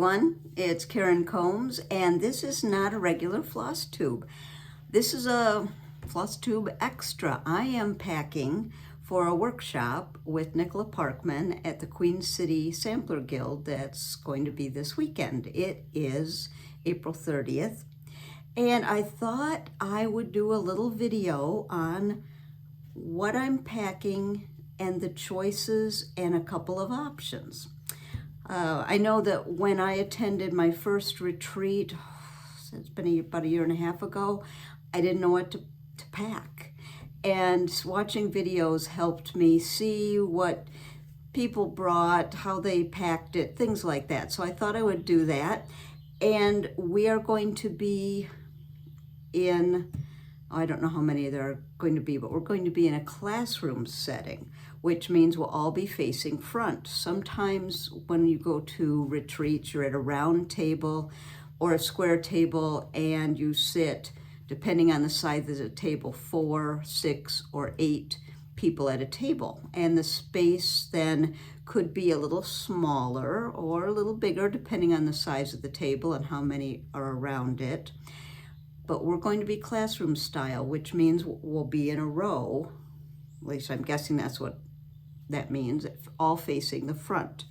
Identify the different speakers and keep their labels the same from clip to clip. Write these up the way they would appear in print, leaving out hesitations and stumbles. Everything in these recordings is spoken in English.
Speaker 1: everyone, it's Karen Combs, and this is not a regular floss tube. This is a FlossTube Extra. I am packing for a workshop with Nicola Parkman at the Queen City Sampler Guild that's going to be this weekend. It is April 30th, and I thought I would do a little video on what I'm packing and the choices and a couple of options. I know that when I attended my first retreat, it's been about a year and a half ago, I didn't know what to pack. And watching videos helped me see what people brought, how they packed it, things like that. So I thought I would do that. And we are going to be in, I don't know how many there are going to be, but we're going to be in a classroom setting, which means we'll all be facing front. Sometimes when you go to retreats, you're at a round table or a square table and you sit, depending on the size of the table, 4, 6, or 8 people at a table. And the space then could be a little smaller or a little bigger, depending on the size of the table and how many are around it. But we're going to be classroom style, which means we'll be in a row. At least I'm guessing that's what that means, all facing the front.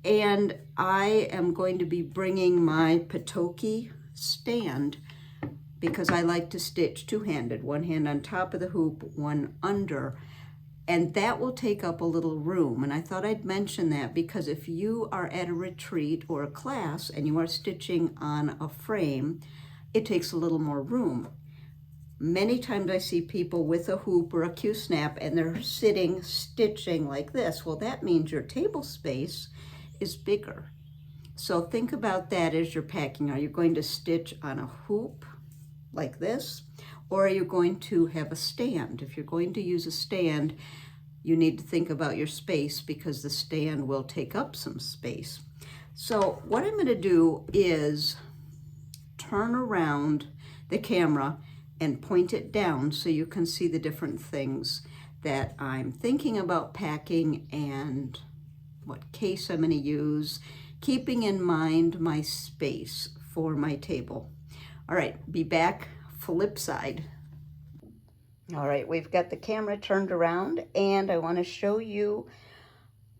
Speaker 1: And I am going to be bringing my Patoki stand because I like to stitch two-handed, one hand on top of the hoop, one under, and that will take up a little room. And I thought I'd mention that because if you are at a retreat or a class and you are stitching on a frame, it takes a little more room. Many times I see people with a hoop or a Q-snap and they're sitting, stitching like this. Well, that means your table space is bigger. So think about that as you're packing. Are you going to stitch on a hoop like this? Or are you going to have a stand? If you're going to use a stand, you need to think about your space because the stand will take up some space. So what I'm gonna do is turn around the camera and point it down so you can see the different things that I'm thinking about packing and what case I'm going to use, keeping in mind my space for my table. All right, be back flip side. All right, we've got the camera turned around and I want to show you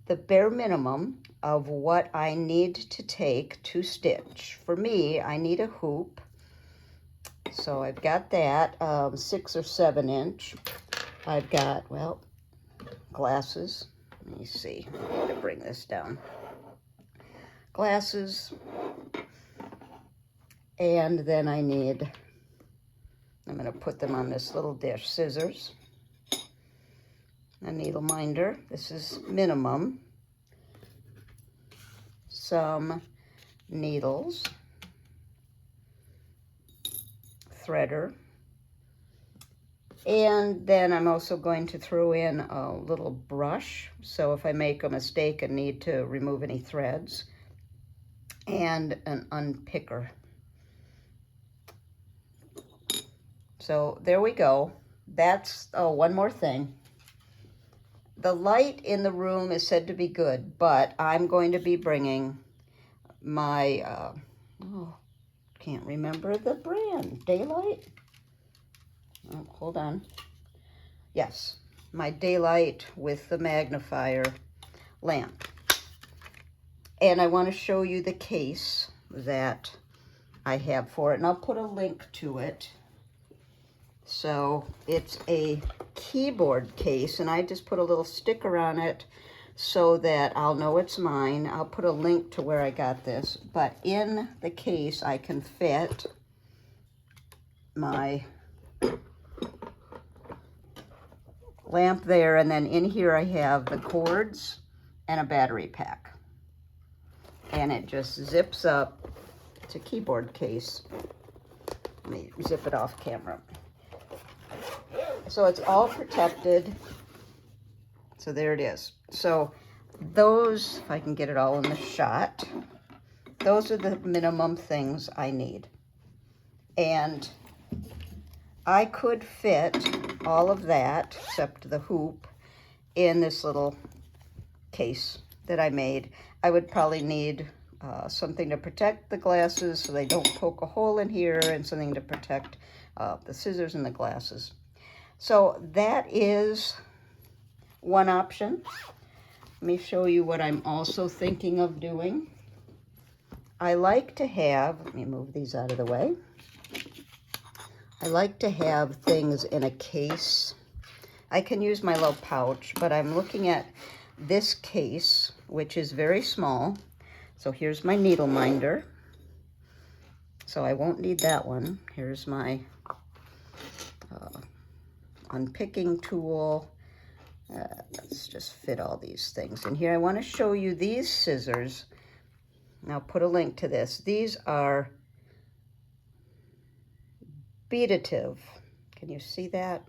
Speaker 1: the bare minimum of what I need to take to stitch. For me, I need a hoop. So I've got that, 6 or 7 inch. I've got, well, glasses. Let me see, I need to bring this down. Glasses. And then I need, I'm gonna put them on this little dish, scissors, a needle minder. This is minimum. Some needles. Threader, and then I'm also going to throw in a little brush, so if I make a mistake and need to remove any threads, and an unpicker. So there we go. That's, oh, one more thing. The light in the room is said to be good, but I'm going to be bringing my, can't remember the brand. Daylight? Oh, hold on. Yes, my Daylight with the magnifier lamp. And I want to show you the case that I have for it. And I'll put a link to it. So it's a keyboard case, and I just put a little sticker on it so that I'll know it's mine. I'll put a link to where I got this, but in the case I can fit my lamp there, and then in here I have the cords and a battery pack. And it just zips up. It's a keyboard case. Let me zip it off camera. So it's all protected. So there it is. So those, if I can get it all in the shot, those are the minimum things I need. And I could fit all of that, except the hoop, in this little case that I made. I would probably need something to protect the glasses so they don't poke a hole in here, and something to protect the scissors and the glasses. So that is one option. Let me show you what I'm also thinking of doing. I like to have, let me move these out of the way. I like to have things in a case. I can use my little pouch, but I'm looking at this case, which is very small. So here's my needle minder. So I won't need that one. Here's my unpicking tool. Let's just fit all these things in here. I want to show you these scissors. And I'll put a link to this. These are Beaditive. Can you see that?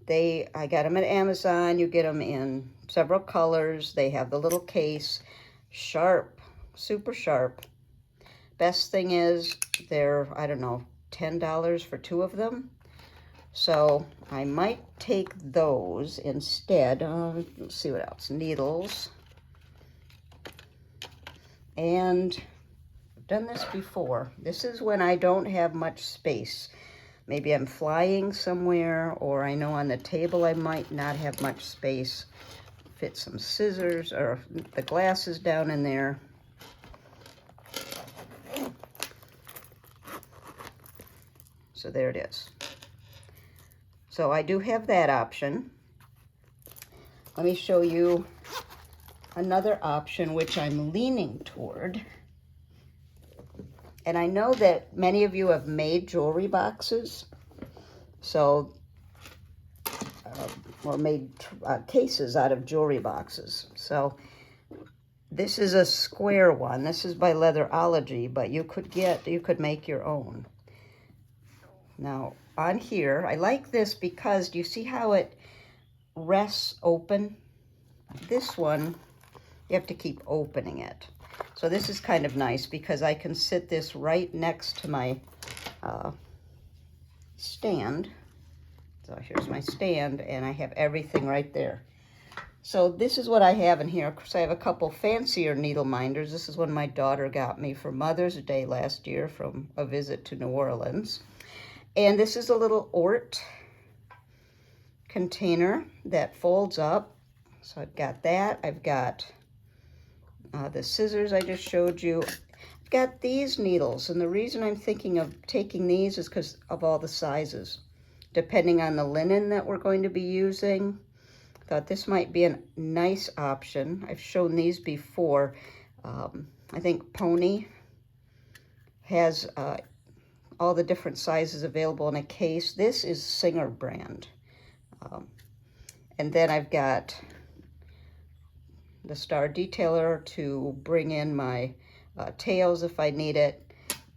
Speaker 1: I got them at Amazon. You get them in several colors. They have the little case. Sharp, super sharp. Best thing is they're, I don't know, $10 for 2 of them. So I might take those instead. Let's see what else. Needles. And I've done this before. This is when I don't have much space. Maybe I'm flying somewhere, or I know on the table I might not have much space. Fit some scissors or the glasses down in there. So there it is. So I do have that option. Let me show you another option which I'm leaning toward. And I know that many of you have made jewelry boxes, so or made cases out of jewelry boxes. So this is a square one. This is by Leatherology, but you could make your own. Now on here, I like this because do you see how it rests open? This one, you have to keep opening it. So this is kind of nice because I can sit this right next to my stand. So here's my stand, and I have everything right there. So this is what I have in here. Of course, I have a couple fancier needle minders. This is one my daughter got me for Mother's Day last year from a visit to New Orleans. And this is a little Ort container that folds up. So I've got that. I've got the scissors I just showed you. I've got these needles, and the reason I'm thinking of taking these is because of all the sizes. Depending on the linen that we're going to be using, I thought this might be a nice option. I've shown these before. I think Pony has all the different sizes available in a case. This is Singer brand. And then I've got the star detailer to bring in my tails if I need it.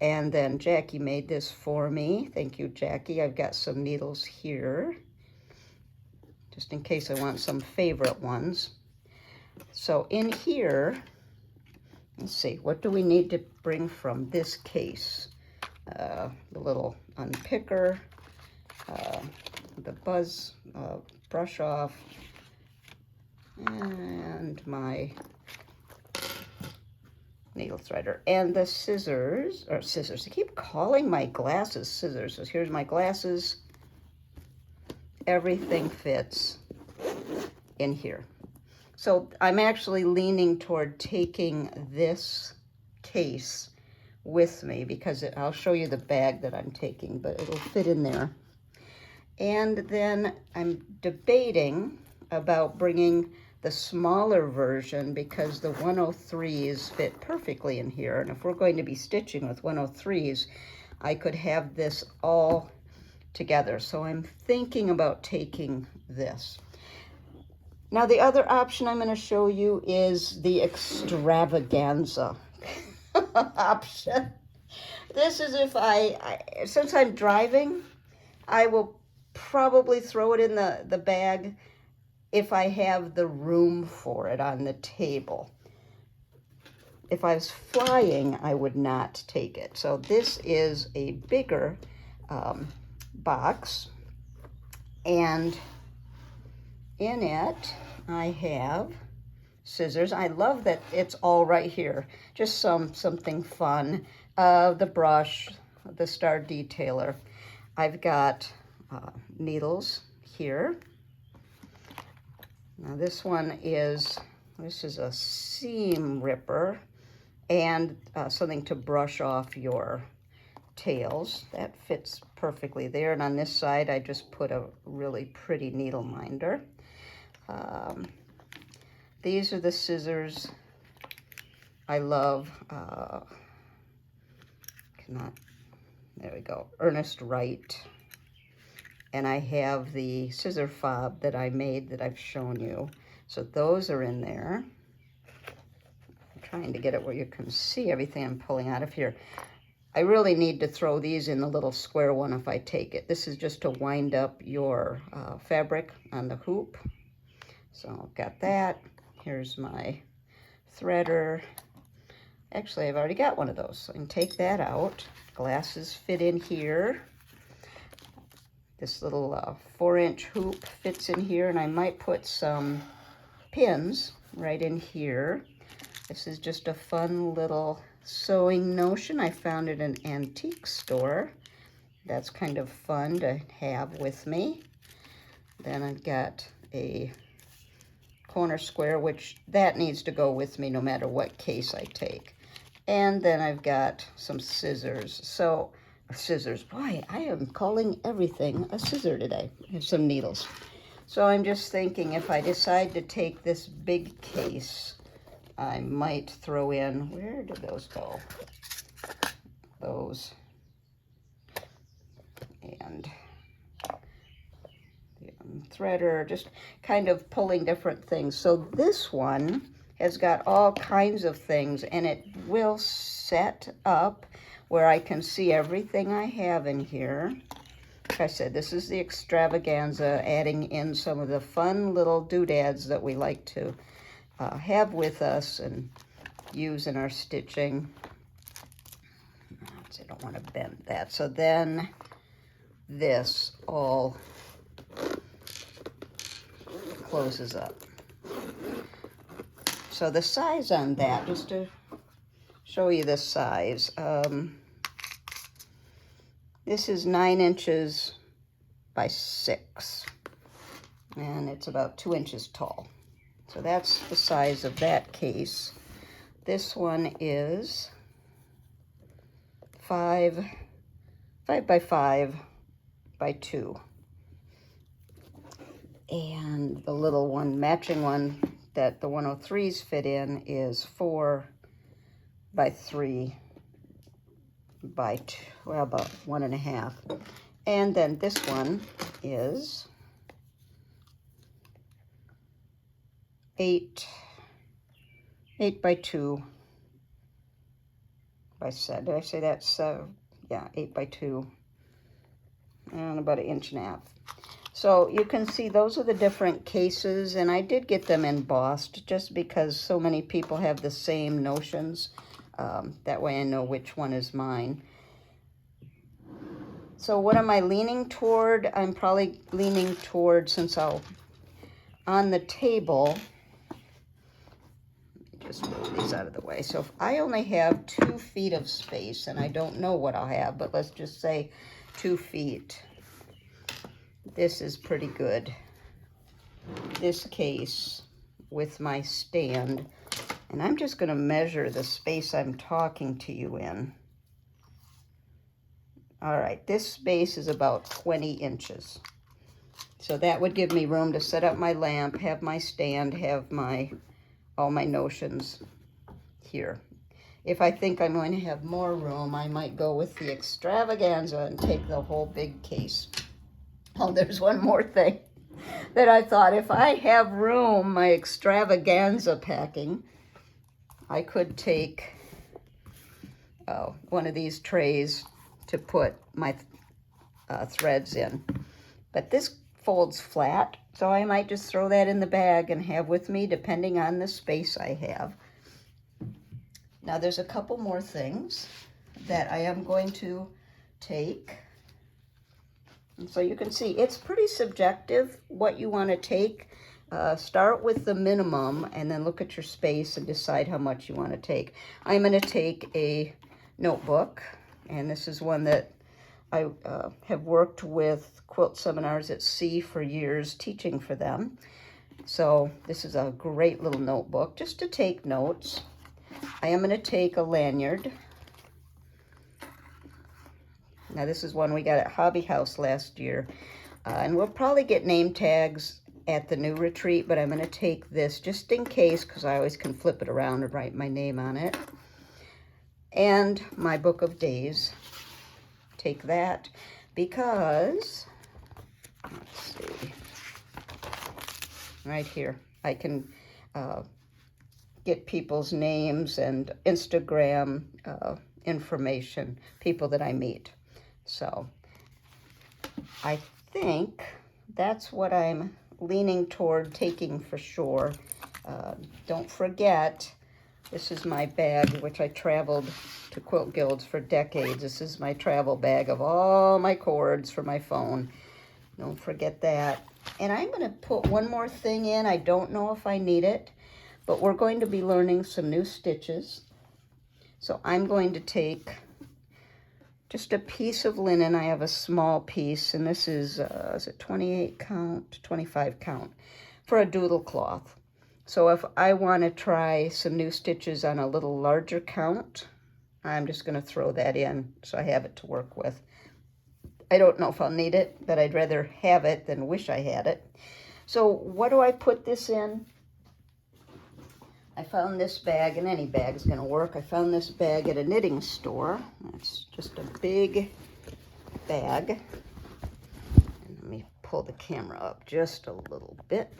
Speaker 1: And then Jackie made this for me. Thank you, Jackie. I've got some needles here, just in case I want some favorite ones. So in here, let's see, what do we need to bring from this case? The little unpicker, the buzz brush off, and my needle threader, and the scissors, I keep calling my glasses scissors. So here's my glasses. Everything fits in here. So I'm actually leaning toward taking this case with me because I'll show you the bag that I'm taking, but it'll fit in there. And then I'm debating about bringing the smaller version because the 103s fit perfectly in here. And if we're going to be stitching with 103s, I could have this all together. So I'm thinking about taking this. Now the other option I'm going to show you is the Extravaganza option. This is if since I'm driving, I will probably throw it in the bag if I have the room for it on the table. If I was flying, I would not take it. So this is a bigger box, and in it I have scissors. I love that it's all right here. Just something fun. The brush, the Star Detailer. I've got needles here. Now this is a seam ripper and something to brush off your tails. That fits perfectly there. And on this side, I just put a really pretty needle minder. These are the scissors I love. There we go, Ernest Wright. And I have the scissor fob that I made that I've shown you. So those are in there. I'm trying to get it where you can see everything I'm pulling out of here. I really need to throw these in the little square one if I take it. This is just to wind up your fabric on the hoop. So I've got that. Here's my threader. Actually, I've already got one of those, so I can take that out. Glasses fit in here. This little 4-inch hoop fits in here, and I might put some pins right in here. This is just a fun little sewing notion. I found it in an antique store. That's kind of fun to have with me. Then I've got a corner square, which that needs to go with me no matter what case I take. And then I've got some scissors. So, scissors, boy, I am calling everything a scissor today. I have some needles. So I'm just thinking if I decide to take this big case, I might throw in, where did those go? Those. And the threader, just kind of pulling different things. So this one has got all kinds of things, and it will set up where I can see everything I have in here. Like I said, this is the Extravaganza, adding in some of the fun little doodads that we like to have with us and use in our stitching. I don't want to bend that. So then this all closes up. So the size on that, just to show you the size, this is 9 inches by 6, and it's about 2 inches tall. So that's the size of that case. This one is 5 by 5 by 2. And the little one, matching one that the 103s fit in, is 4 by 3 by 2, well, about 1.5. And then this one is 8 by 2 by 7. Did I say that? So yeah, 8 by 2 and about 1.5 inches. So you can see those are the different cases, and I did get them embossed just because so many people have the same notions. That way I know which one is mine. So what am I leaning toward? I'm probably leaning toward, since on the table, just move these out of the way. So if I only have 2 feet of space, and I don't know what I'll have, but let's just say 2 feet. This is pretty good. This case with my stand, and I'm just going to measure the space I'm talking to you in. All right, this space is about 20 inches. So that would give me room to set up my lamp, have my stand, have all my notions here. If I think I'm going to have more room, I might go with the Extravaganza and take the whole big case. Oh, there's one more thing that I thought, if I have room, my Extravaganza packing, I could take one of these trays to put my threads in. But this folds flat, so I might just throw that in the bag and have with me depending on the space I have. Now there's a couple more things that I am going to take. And so you can see it's pretty subjective what you want to take. Start with the minimum and then look at your space and decide how much you want to take. I'm going to take a notebook, and this is one that I have worked with quilt seminars at sea for years, teaching for them. So this is a great little notebook just to take notes. I am going to take a lanyard. Now this is one we got at Hobby House last year. And we'll probably get name tags at the new retreat, but I'm going to take this just in case, because I always can flip it around and write my name on it. And my book of days. Take that because, let's see, right here, I can get people's names and Instagram information, people that I meet. So I think that's what I'm leaning toward taking for sure. Don't forget, this is my bag, which I traveled to quilt guilds for decades. This is my travel bag of all my cords for my phone. Don't forget that. And I'm going to put one more thing in. I don't know if I need it, but we're going to be learning some new stitches. So I'm going to take just a piece of linen. I have a small piece, and this is it 28 count, 25 count for a doodle cloth. So if I want to try some new stitches on a little larger count, I'm just going to throw that in so I have it to work with. I don't know if I'll need it, but I'd rather have it than wish I had it. So what do I put this in? I found this bag, and any bag is going to work. I found this bag at a knitting store. It's just a big bag. And let me pull the camera up just a little bit.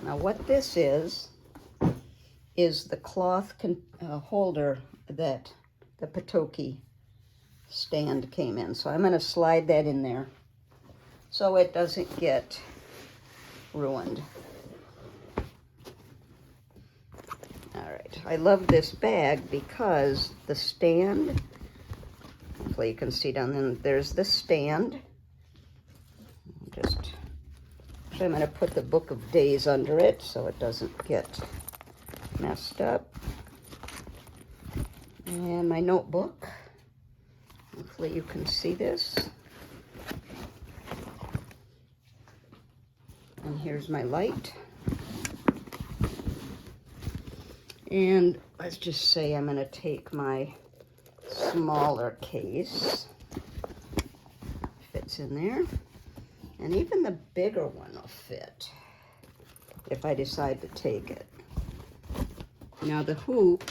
Speaker 1: Now what this is the cloth holder that the Patoki stand came in. So I'm going to slide that in there so it doesn't get ruined. All right, I love this bag because the stand, hopefully you can see down there, there's the stand. I'm going to put the book of days under it so it doesn't get messed up. And my notebook. Hopefully you can see this. And here's my light. And let's just say I'm going to take my smaller case. Fits in there. And even the bigger one will fit if I decide to take it. Now the hoop,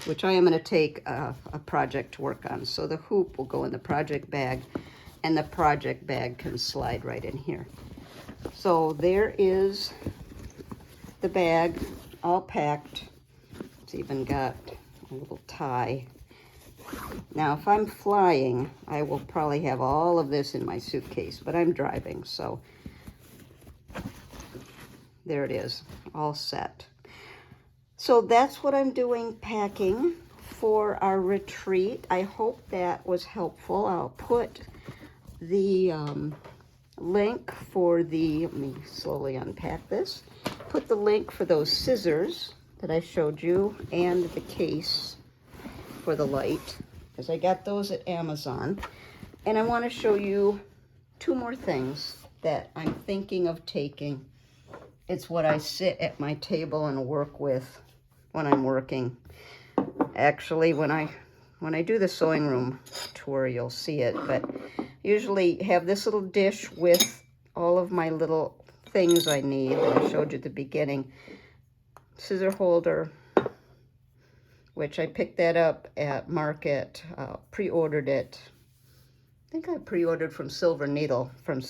Speaker 1: which I am going to take a project to work on. So the hoop will go in the project bag, and the project bag can slide right in here. So there is the bag all packed. It's even got a little tie. Now, if I'm flying, I will probably have all of this in my suitcase, but I'm driving, so there it is, all set. So that's what I'm doing, packing for our retreat. I hope that was helpful. I'll put the link for let me slowly unpack this, put the link for those scissors that I showed you and the case for the light, because I got those at Amazon. And I want to show you two more things that I'm thinking of taking. It's what I sit at my table and work with when I'm working. Actually, when I do the sewing room tour, you'll see it, but usually have this little dish with all of my little things I need that I showed you at the beginning. Scissor holder, which I picked that up at Market, pre-ordered it. I think I pre-ordered from Silver Needle, from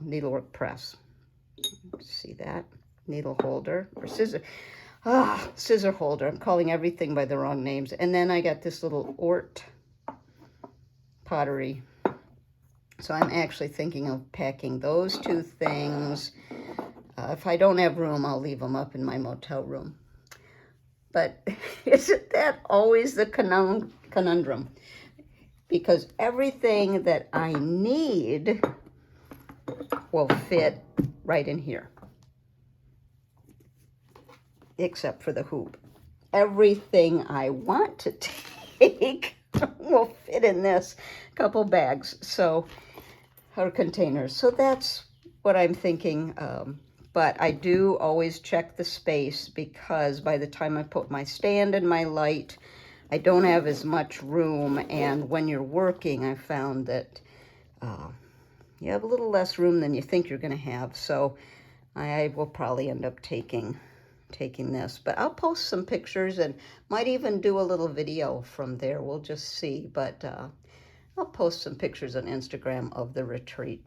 Speaker 1: Needlework Press. See that? Needle holder, or scissor holder. I'm calling everything by the wrong names. And then I got this little Ort pottery. So I'm actually thinking of packing those two things. If I don't have room, I'll leave them up in my motel room. But isn't that always the conundrum? Because everything that I need will fit right in here, except for the hoop. Everything I want to take will fit in this couple bags, so, or containers. So that's what I'm thinking. But I do always check the space, because by the time I put my stand and my light, I don't have as much room. And when you're working, I found that you have a little less room than you think you're going to have. So I will probably end up taking this. But I'll post some pictures and might even do a little video from there. We'll just see. But I'll post some pictures on Instagram of the retreat.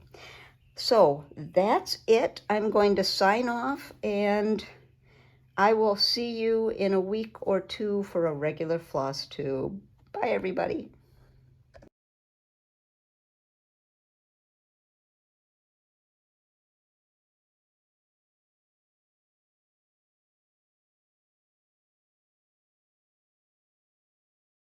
Speaker 1: So that's it. I'm going to sign off, and I will see you in a week or two for a regular floss tube. Bye, everybody.